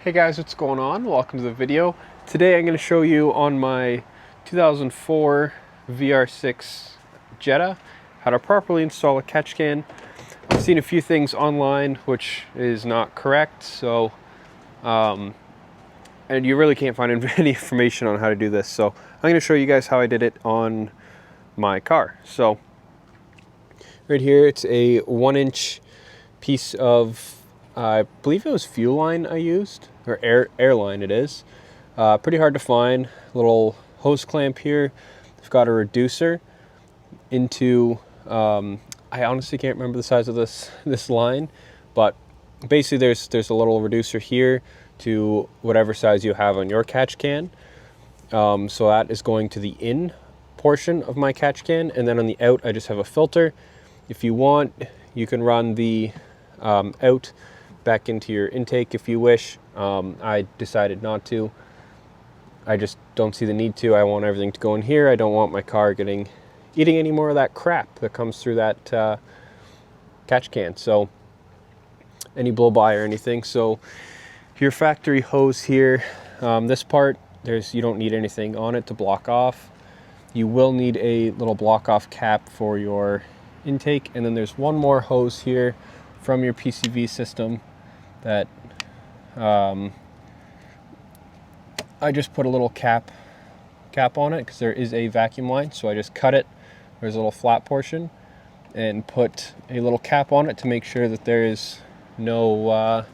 Hey guys, what's going on? Welcome to the video. Today I'm going to show you on my 2004 VR6 Jetta how to properly install a catch can. I've seen a few things online which is not correct, so and you really can't find any information on how to do this. So I'm going to show you guys how I did it on my car. So right here, it's a 1-inch piece of I believe it was fuel line I used, or air line it is. Pretty hard to find. Little hose clamp here. I've got a reducer into, I honestly can't remember the size of this line, but basically there's a little reducer here to whatever size you have on your catch can. So that is going to the in portion of my catch can, and then on the out I just have a filter. If you want, you can run the out back into your intake if you wish. I decided not to. I just don't see the need to. I want everything to go in here. I don't want my car eating any more of that crap that comes through that catch can. So any blow by or anything. So your factory hose here, this part, you don't need anything on it to block off. You will need a little block off cap for your intake, and then there's one more hose here from your PCV system that I just put a little cap on it because there is a vacuum line, so I just cut it. There's a little flat portion and put a little cap on it to make sure that there is no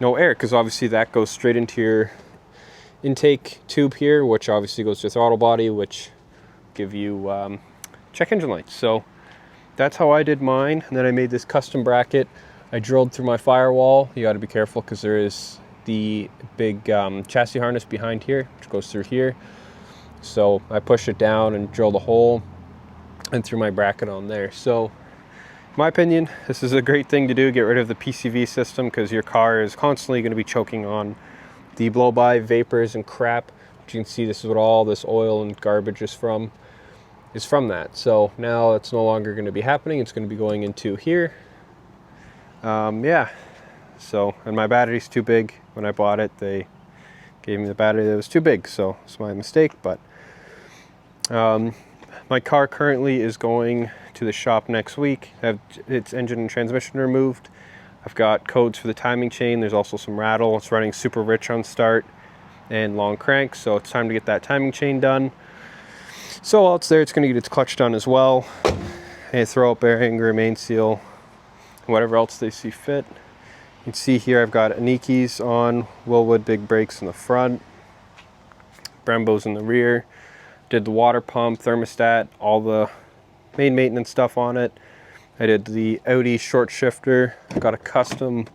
air, because obviously that goes straight into your intake tube here, which obviously goes to throttle body, which give you check engine lights. So that's how I did mine, and then I made this custom bracket. I drilled through my firewall. You got to be careful because there is the big chassis harness behind here, which goes through here. So I pushed it down and drilled a hole and threw my bracket on there. So in my opinion, this is a great thing to do. Get rid of the PCV system, because your car is constantly going to be choking on the blow-by vapors and crap. But you can see this is what all this oil and garbage is from that. So now it's no longer going to be happening. It's going to be going into here. Yeah, so, and my battery's too big. When I bought it, they gave me the battery that was too big, so it's my mistake. But my car currently is going to the shop next week. I have its engine and transmission removed. I've got codes for the timing chain. There's also some rattle. It's running super rich on start and long crank, so it's time to get that timing chain done. So while it's there, it's going to get its clutch done as well, and throw up bearing, remain seal, whatever else they see fit. You can see here I've got Anikis on, Willwood big brakes in the front, Brembos in the rear. Did the water pump, thermostat, all the main maintenance stuff on it. I did the Audi short shifter. I've got a custom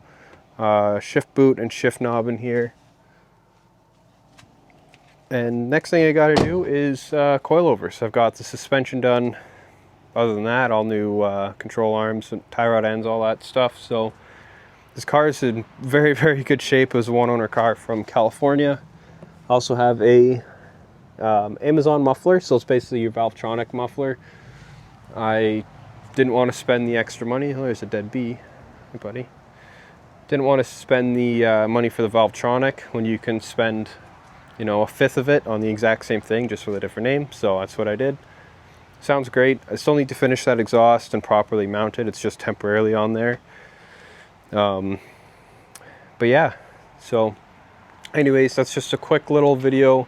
shift boot and shift knob in here. And next thing I got to do is coilovers. So I've got the suspension done. Other than that, all new control arms and tie rod ends, all that stuff. So this car is in very, very good shape. It was a one-owner car from California. I also have a Amazon muffler, so it's basically your Valvetronic muffler. I didn't want to spend the extra money. Oh, there's a dead bee. Hey, buddy. Didn't want to spend the money for the Valvetronic when you can spend, you know, a fifth of it on the exact same thing, just with a different name. So that's what I did. Sounds great. I still need to finish that exhaust and properly mount it. It's just temporarily on there. But yeah, so anyways, that's just a quick little video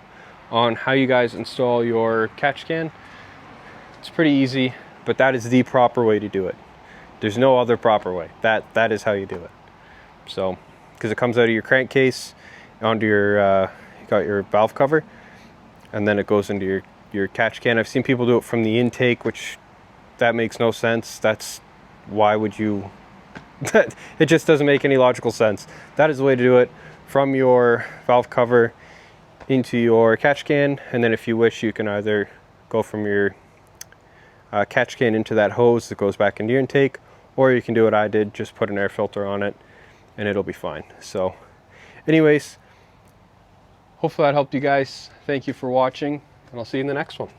on how you guys install your catch can. It's pretty easy, but that is the proper way to do it. There's no other proper way. That is how you do it. So, because it comes out of your crankcase onto your, you got your valve cover, and then it goes into your catch can. I've seen people do it from the intake, which that makes no sense. Why would you? It just doesn't make any logical sense. That is the way to do it, from your valve cover into your catch can, and then if you wish, you can either go from your catch can into that hose that goes back into your intake, or you can do what I did, just put an air filter on it and it'll be fine. So anyways, hopefully that helped you guys. Thank you for watching, and I'll see you in the next one.